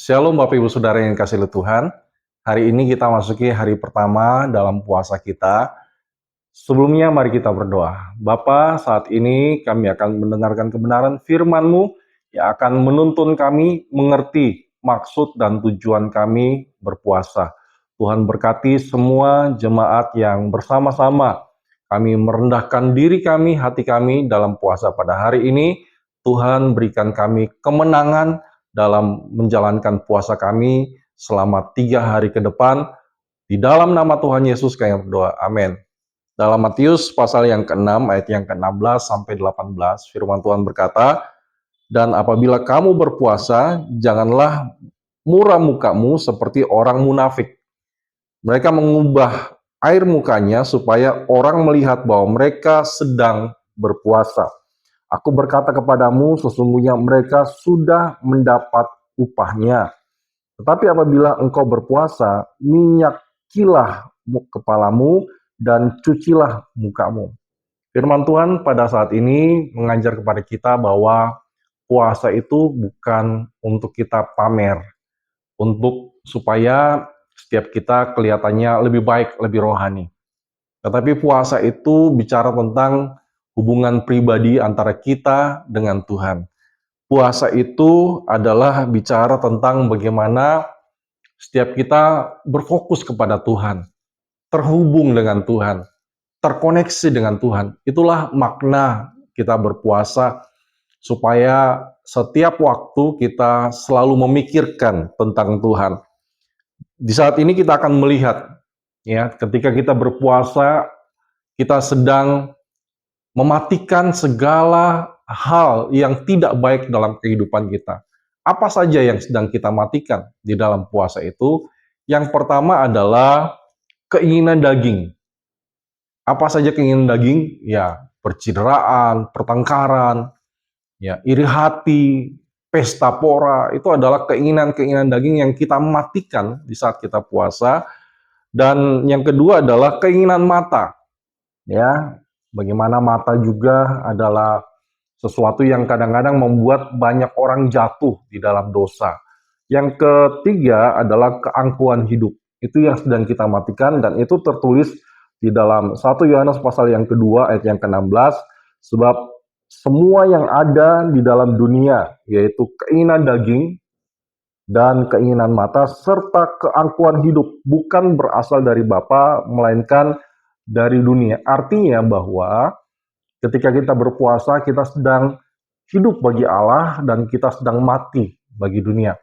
Shalom Bapak Ibu Saudara yang kasih Tuhan. Hari ini kita masuki hari pertama dalam puasa kita. Sebelumnya mari kita berdoa. Bapa, saat ini kami akan mendengarkan kebenaran firman-Mu yang akan menuntun kami mengerti maksud dan tujuan kami berpuasa. Tuhan berkati semua jemaat yang bersama-sama kami merendahkan diri kami, hati kami dalam puasa pada hari ini. Tuhan berikan kami kemenangan dalam menjalankan puasa kami selama 3 hari ke depan. Di dalam nama Tuhan Yesus kami berdoa. Amin. Dalam Matius pasal yang ke-6 ayat yang ke-16 sampai 18, firman Tuhan berkata, "Dan apabila kamu berpuasa, janganlah muram mukamu seperti orang munafik. Mereka mengubah air mukanya supaya orang melihat bahwa mereka sedang berpuasa. Aku berkata kepadamu, sesungguhnya mereka sudah mendapat upahnya. Tetapi apabila engkau berpuasa, minyakilah kepalamu dan cucilah mukamu." Firman Tuhan pada saat ini mengajar kepada kita bahwa puasa itu bukan untuk kita pamer, untuk supaya setiap kita kelihatannya lebih baik, lebih rohani. Tetapi puasa itu bicara tentang hubungan pribadi antara kita dengan Tuhan. Puasa itu adalah bicara tentang bagaimana setiap kita berfokus kepada Tuhan, terhubung dengan Tuhan, terkoneksi dengan Tuhan. Itulah makna kita berpuasa, supaya setiap waktu kita selalu memikirkan tentang Tuhan. Di saat ini kita akan melihat, ya, ketika kita berpuasa, kita sedang mematikan segala hal yang tidak baik dalam kehidupan kita. Apa saja yang sedang kita matikan di dalam puasa itu? Yang pertama adalah keinginan daging. Apa saja keinginan daging? Ya, percideraan, pertengkaran, ya, iri hati, pesta pora, itu adalah keinginan-keinginan daging yang kita matikan di saat kita puasa. Dan yang kedua adalah keinginan mata. Ya, bagaimana mata juga adalah sesuatu yang kadang-kadang membuat banyak orang jatuh di dalam dosa. Yang ketiga adalah keangkuhan hidup. Itu yang sedang kita matikan, dan itu tertulis di dalam 1 Yohanes pasal yang kedua ayat yang ke-16, sebab semua yang ada di dalam dunia, yaitu keinginan daging dan keinginan mata serta keangkuhan hidup, bukan berasal dari Bapa melainkan dari dunia. Artinya bahwa ketika kita berpuasa, kita sedang hidup bagi Allah dan kita sedang mati bagi dunia.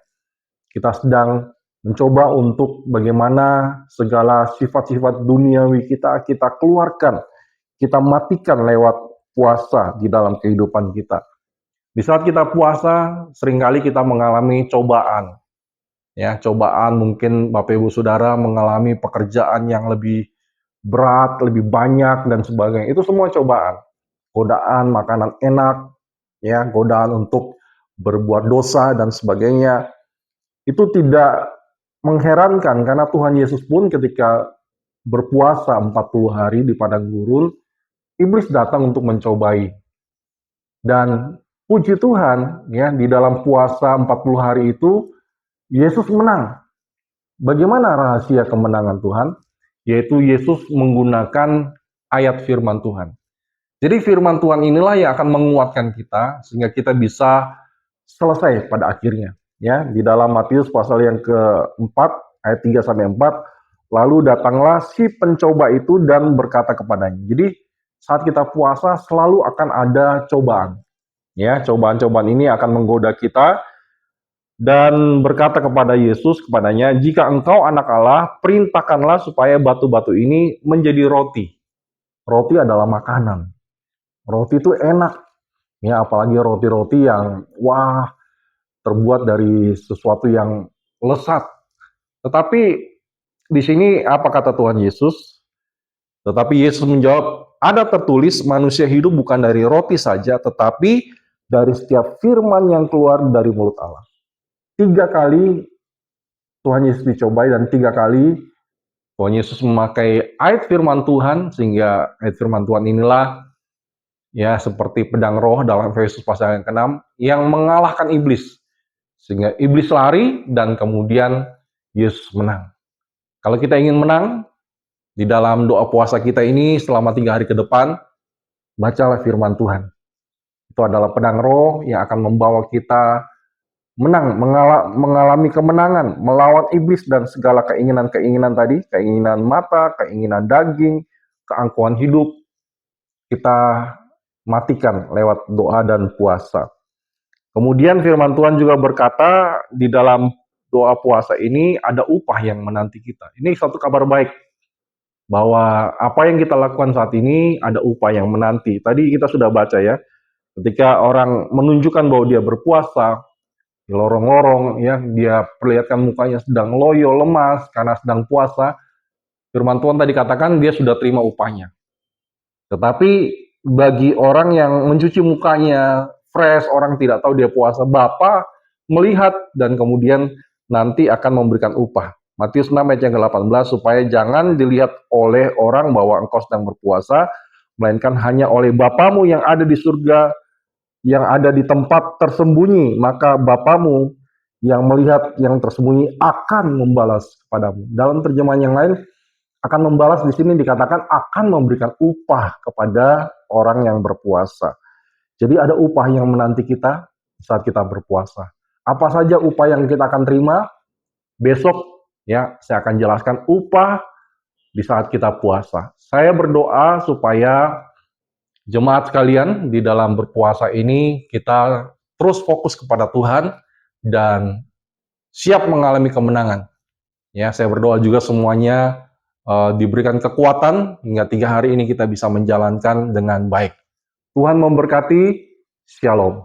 Kita sedang mencoba untuk bagaimana segala sifat-sifat duniawi kita keluarkan, kita matikan lewat puasa di dalam kehidupan kita. Di saat kita puasa, seringkali kita mengalami cobaan. Ya, cobaan mungkin Bapak Ibu Saudara mengalami pekerjaan yang lebih berat, lebih banyak dan sebagainya. Itu semua cobaan. Godaan makanan enak, ya, godaan untuk berbuat dosa dan sebagainya. Itu tidak mengherankan karena Tuhan Yesus pun ketika berpuasa 40 hari di padang gurun, iblis datang untuk mencobai. Dan puji Tuhan, ya, di dalam puasa 40 hari itu Yesus menang. Bagaimana rahasia kemenangan Tuhan? Yaitu Yesus menggunakan ayat firman Tuhan. Jadi firman Tuhan inilah yang akan menguatkan kita sehingga kita bisa selesai pada akhirnya. Ya, di dalam Matius pasal yang ke-4 ayat 3 sampai 4, lalu datanglah si pencoba itu dan berkata kepadanya. Jadi saat kita puasa selalu akan ada cobaan. Ya, cobaan-cobaan ini akan menggoda kita. Dan berkata kepada Yesus kepadanya, "Jika engkau anak Allah, perintahkanlah supaya batu-batu ini menjadi roti." Roti adalah makanan. Roti itu enak, ya, apalagi roti-roti yang terbuat dari sesuatu yang lezat. Tetapi di sini apa kata Tuhan Yesus? Tetapi Yesus menjawab, "Ada tertulis, manusia hidup bukan dari roti saja, tetapi dari setiap firman yang keluar dari mulut Allah." 3 kali Tuhan Yesus dicobai dan 3 kali Tuhan Yesus memakai ayat firman Tuhan, sehingga ayat firman Tuhan inilah, ya, seperti pedang roh dalam Efesus pasal yang ke-6 yang mengalahkan iblis. sehingga iblis lari dan kemudian Yesus menang. Kalau kita ingin menang di dalam doa puasa kita ini selama 3 hari ke depan, bacalah firman Tuhan. Itu adalah pedang roh yang akan membawa kita menang, mengalami kemenangan, melawan iblis dan segala keinginan-keinginan tadi, keinginan mata, keinginan daging, keangkuhan hidup, kita matikan lewat doa dan puasa. Kemudian firman Tuhan juga berkata di dalam doa puasa ini ada upah yang menanti kita. Ini satu kabar baik bahwa apa yang kita lakukan saat ini ada upah yang menanti. Tadi kita sudah baca ya, ketika orang menunjukkan bahwa dia berpuasa, di lorong-lorong ya, dia perlihatkan mukanya sedang loyo, lemas karena sedang puasa. Firman Tuhan tadi katakan dia sudah terima upahnya. Tetapi bagi orang yang mencuci mukanya fresh, orang tidak tahu dia puasa, Bapa melihat dan kemudian nanti akan memberikan upah. Matius 6 ayat yang ke-18, supaya jangan dilihat oleh orang bahwa engkau sedang berpuasa, melainkan hanya oleh Bapamu yang ada di surga, yang ada di tempat tersembunyi, maka Bapamu yang melihat yang tersembunyi akan membalas kepadamu. Dalam terjemahan yang lain, akan membalas di sini dikatakan akan memberikan upah kepada orang yang berpuasa. Jadi ada upah yang menanti kita saat kita berpuasa. Apa saja upah yang kita akan terima? Besok ya, saya akan jelaskan upah di saat kita puasa. Saya berdoa supaya jemaat sekalian di dalam berpuasa ini kita terus fokus kepada Tuhan dan siap mengalami kemenangan. Ya, saya berdoa juga semuanya diberikan kekuatan hingga 3 hari ini kita bisa menjalankan dengan baik. Tuhan memberkati. Shalom.